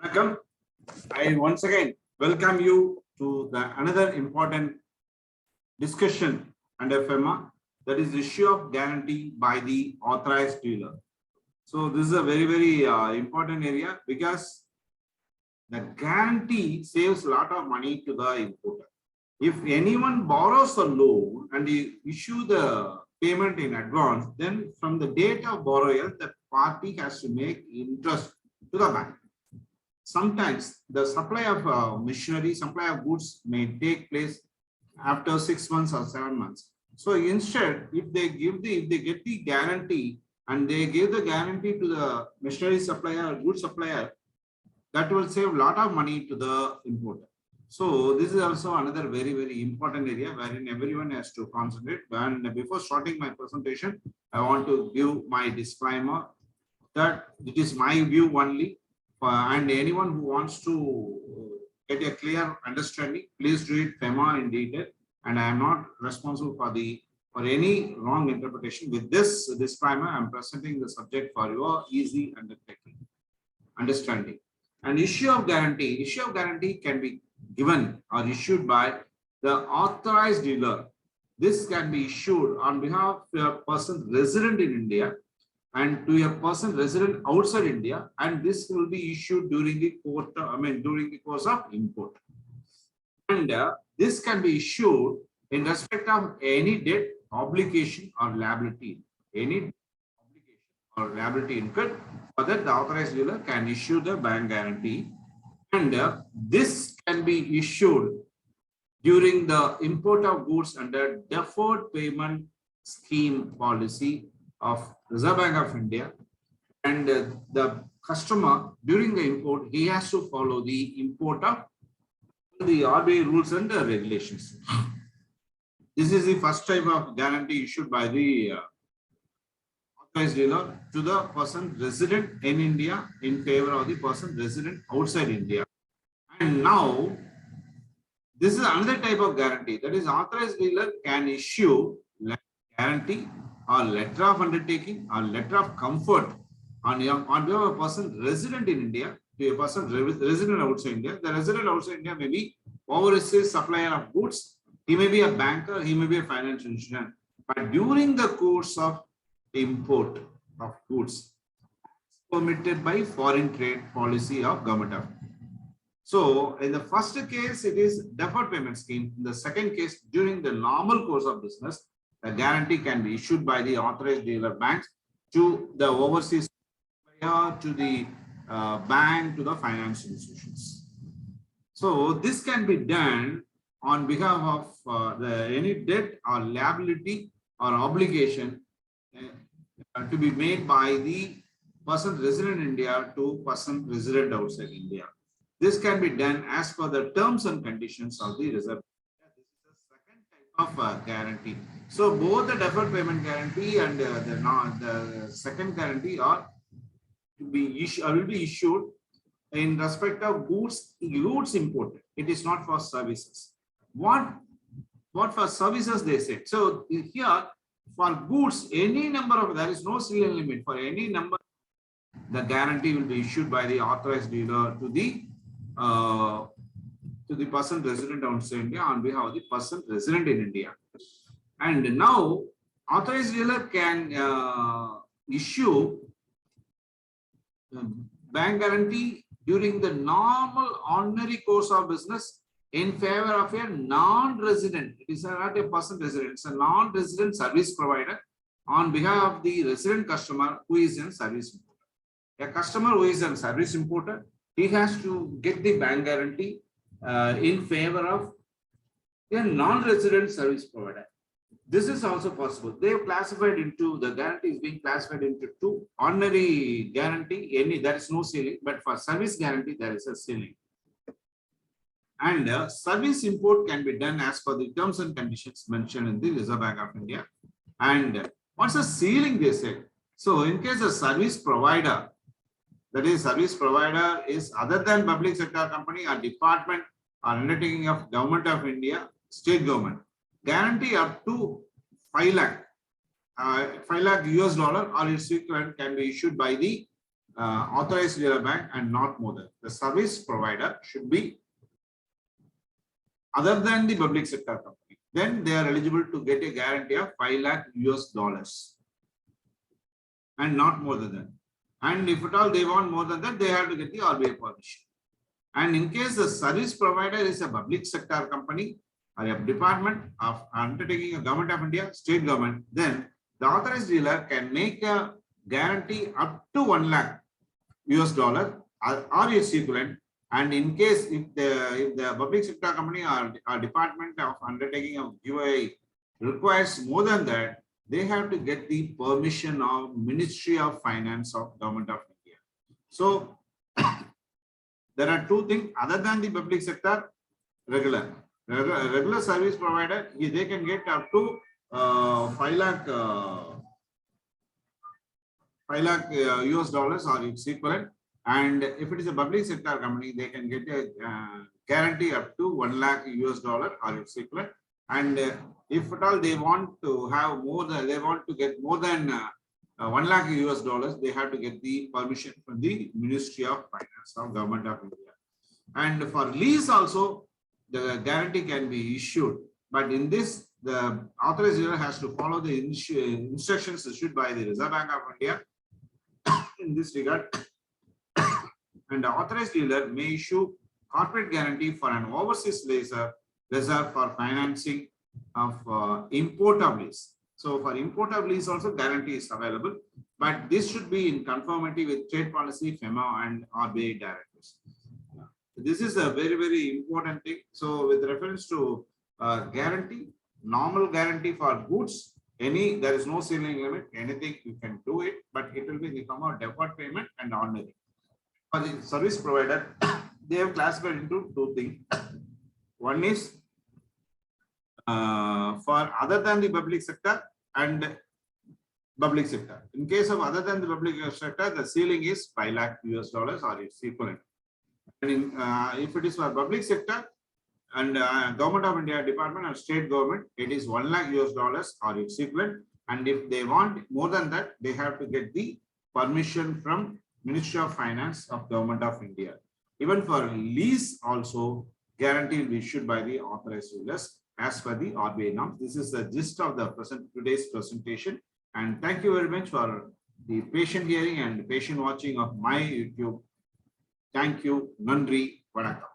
Welcome. I once again welcome you to another important discussion under FEMA, that is issue of guarantee by the authorized dealer. So this is a very important area because the guarantee saves a lot of money to the importer. If anyone borrows a loan and you issue the payment in advance, then from the date of borrowal, the party has to make interest to the bank. Sometimes the supply of machinery, supply of goods may take place after 6 months or 7 months. So instead, if they get the guarantee and they give the guarantee to the machinery supplier or goods supplier, that will save a lot of money to the importer. So this is also another very important area wherein everyone has to concentrate. And before starting my presentation, I want to give my disclaimer that it is my view only. And anyone who wants to get a clear understanding, please read FEMA in detail. And I am not responsible for any wrong interpretation. With this disclaimer, I am presenting the subject for your easy understanding. An issue of guarantee can be given or issued by the authorized dealer. This can be issued on behalf of a person resident in India and to a person resident outside India, and this will be issued during the course of import. And this can be issued in respect of any debt, obligation, or liability. Any obligation or liability incurred, for that the authorized dealer can issue the bank guarantee, and this can be issued during the import of goods under deferred payment scheme policy of Reserve Bank of India, and the customer during the import, he has to follow the import of the RBI rules and regulations. This is the first type of guarantee issued by the authorized dealer to the person resident in India in favor of the person resident outside India. And now, this is another type of guarantee, that is authorized dealer can issue guarantee or letter of undertaking or letter of comfort on behalf of a person resident in India to a person resident outside India. The resident outside India may be overseas supplier of goods, he may be a banker, he may be a financial institution, but during the course of import of goods permitted by foreign trade policy of government of India. So in the first case, it is deferred payment scheme. In the second case, during the normal course of business, the guarantee can be issued by the authorized dealer banks to the overseas supplier, to the bank, to the financial institutions. So this can be done on behalf of any debt or liability or obligation to be made by the person resident in India to person resident outside India. This can be done as per the terms and conditions of the Reserve. This is the second type of guarantee. So both the deferred payment guarantee and the second guarantee are to be issued, will be issued in respect of goods imported. It is not for services. What for services they said. So here for goods, any number of, there is no ceiling limit for any number. The guarantee will be issued by the authorized dealer to the person resident outside India on behalf of the person resident in India. And now authorized dealer can issue bank guarantee during the normal ordinary course of business in favor of a non-resident. It is not a person resident, it's a non-resident service provider on behalf of the resident customer who is in service importer. A customer who is a service importer, he has to get the bank guarantee in favor of a non-resident service provider. This is also possible. They have classified into, the guarantee is being classified into two. Ordinary guarantee, there is no ceiling, but for service guarantee, there is a ceiling. And service import can be done as per the terms and conditions mentioned in the Reserve Bank of India. And what's the ceiling they say? So in case a service provider, that is service provider is other than public sector company or department or undertaking of government of India, state government, guarantee up to 5 lakh US dollar or its equivalent can be issued by the authorized dealer bank and not more than. The service provider should be other than the public sector company. Then they are eligible to get a guarantee of 5 lakh US dollars and not more than that. And if at all they want more than that, they have to get the RBI permission. And in case the service provider is a public sector company or a department of undertaking a government of India, state government, then the authorized dealer can make a guarantee up to 1 lakh US dollar or its equivalent. And in case if the public sector company or department of undertaking of giveaway requires more than that, they have to get the permission of Ministry of Finance of Government of India. So there are two things other than the public sector. Regular service provider, they can get up to 5 lakh US dollars or its equivalent. And if it is a public sector company, they can get a guarantee up to 1 lakh US dollar or its equivalent. And if at all they want to have more than, they want to get more than 1 lakh US dollars, they have to get the permission from the Ministry of Finance of Government of India. And for lease also, the guarantee can be issued. But in this, the authorized dealer has to follow the instructions issued by the Reserve Bank of India in this regard. And the authorized dealer may issue corporate guarantee for an overseas reserve for financing of import of lease. So for import of lease also guarantee is available, but this should be in conformity with trade policy, FEMA and RBI directives. This is a very, very important thing. So with reference to guarantee, normal guarantee for goods, there is no ceiling limit, anything you can do it, but it will be in the form of deferred payment and ordinary. For the service provider, they have classified into two things. One is for other than the public sector and public sector. In case of other than the public sector, the ceiling is 5 lakh US dollars or its equivalent. And if it is for public sector and Government of India department or state government, it is 1 lakh US dollars or its equivalent. And if they want more than that, they have to get the permission from Ministry of Finance of Government of India. Even for lease also, guarantee will be issued by the authorized dealers as per the RBI norms. This is the gist of the today's presentation. And thank you very much for the patient hearing and patient watching of my YouTube. Thank you. Nandri. Vanakkam.